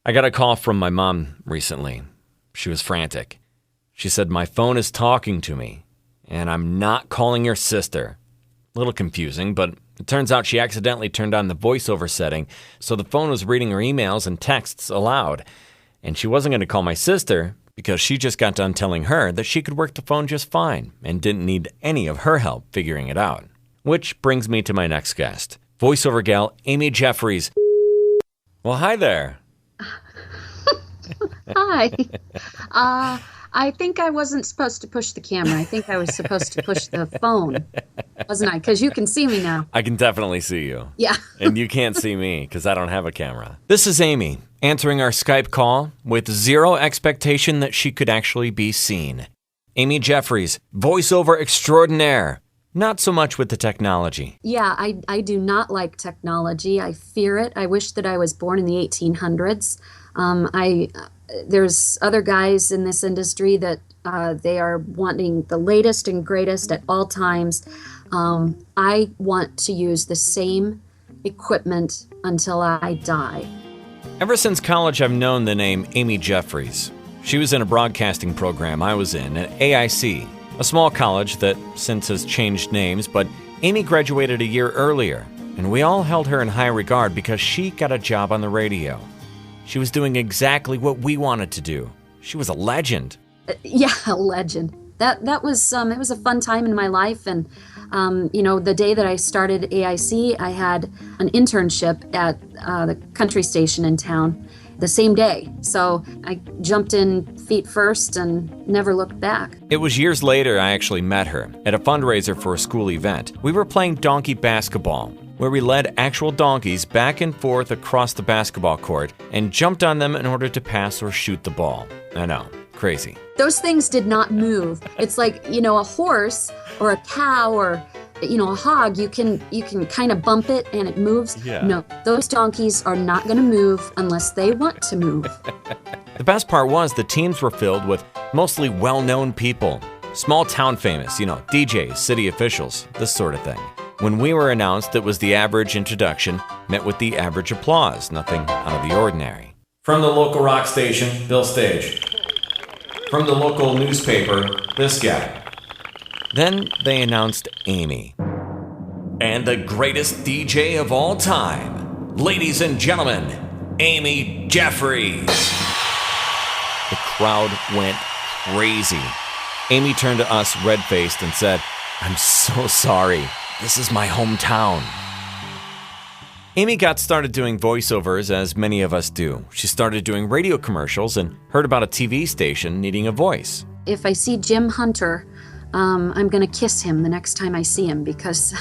I got a call from my mom recently. She was frantic. She said, my phone is talking to me, and I'm not calling your sister. A little confusing, but it turns out she accidentally turned on the voiceover setting, so the phone was reading her emails and texts aloud. And she wasn't going to call my sister because she just got done telling her that she could work the phone just fine and didn't need any of her help figuring it out. Which brings me to my next guest, voiceover gal Amy Jeffries. Well, hi there. Hi. I think I wasn't supposed to push the camera. I think I was supposed to push the phone, wasn't I? Because you can see me now. I can definitely see you. Yeah. And you can't see me because I don't have a camera. This is Amy, answering our Skype call with zero expectation that she could actually be seen. Amy Jeffries, voiceover extraordinaire. Not so much with the technology. Yeah, I do not like technology. I fear it. I wish that I was born in the 1800s. There's other guys in this industry that they are wanting the latest and greatest at all times. I want to use the same equipment until I die. Ever since college, I've known the name Amy Jeffries. She was in a broadcasting program I was in at AIC, a small college that since has changed names, but Amy graduated a year earlier, and we all held her in high regard because she got a job on the radio. She was doing exactly what we wanted to do. She was a legend. Yeah, a legend. That was it was a fun time in my life, and the day that I started AIC, I had an internship at the country station in town the same day. So I jumped in feet first and never looked back. It was years later I actually met her at a fundraiser for a school event. We were playing donkey basketball, where we led actual donkeys back and forth across the basketball court and jumped on them in order to pass or shoot the ball. I know, crazy. Those things did not move. It's like, a horse or a cow or, a hog, you can kind of bump it and it moves. Yeah. No, those donkeys are not going to move unless they want to move. The best part was the teams were filled with mostly well-known people. Small town famous, DJs, city officials, this sort of thing. When we were announced, it was the average introduction met with the average applause, nothing out of the ordinary. From the local rock station, Bill Stage. From the local newspaper, this guy. Then they announced Amy. And the greatest DJ of all time, ladies and gentlemen, Amy Jeffries. The crowd went crazy. Amy turned to us red-faced and said, "I'm so sorry. This is my hometown." Amy got started doing voiceovers, as many of us do. She started doing radio commercials and heard about a TV station needing a voice. If I see Jim Hunter, I'm going to kiss him the next time I see him because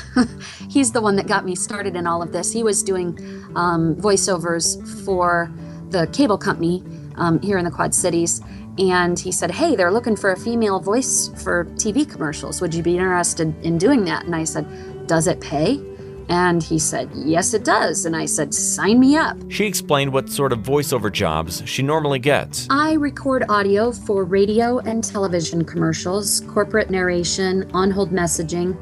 he's the one that got me started in all of this. He was doing voiceovers for the cable company here in the Quad Cities. And he said, "Hey, they're looking for a female voice for TV commercials. Would you be interested in doing that?" And I said, "Does it pay?" And he said, "Yes, it does." And I said, "Sign me up." She explained what sort of voiceover jobs she normally gets. I record audio for radio and television commercials, corporate narration, on-hold messaging.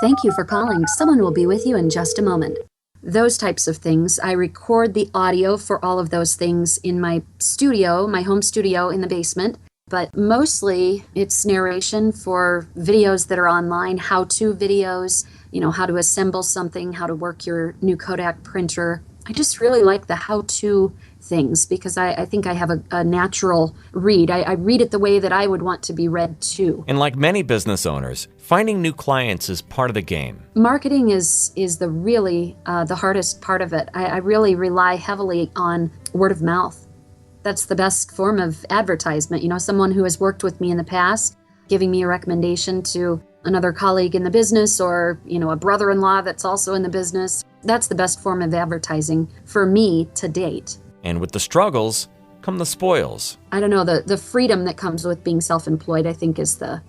"Thank you for calling. Someone will be with you in just a moment." Those types of things. I record the audio for all of those things in my studio, my home studio in the basement. But mostly it's narration for videos that are online, how-to videos, how to assemble something, how to work your new Kodak printer. I just really like the how-to things because I think I have a natural read. I read it the way that I would want to be read too. And like many business owners, finding new clients is part of the game. Marketing is the really the hardest part of it. I really rely heavily on word of mouth. That's the best form of advertisement. Someone who has worked with me in the past, giving me a recommendation to another colleague in the business or, a brother-in-law that's also in the business. That's the best form of advertising for me to date. And with the struggles come the spoils. I don't know, the freedom that comes with being self-employed, I think is the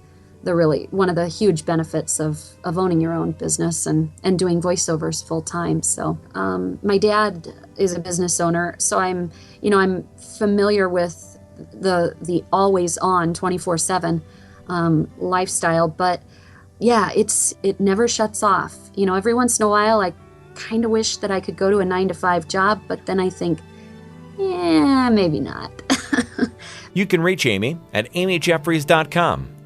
really one of the huge benefits of owning your own business and doing voiceovers full time. So my dad is a business owner, so I'm familiar with the always on 24/7 lifestyle, but yeah, it never shuts off. Every once in a while I kind of wish that I could go to a 9-to-5 job, but then I think, Yeah, maybe not. You can reach Amy at amyjeffries.com.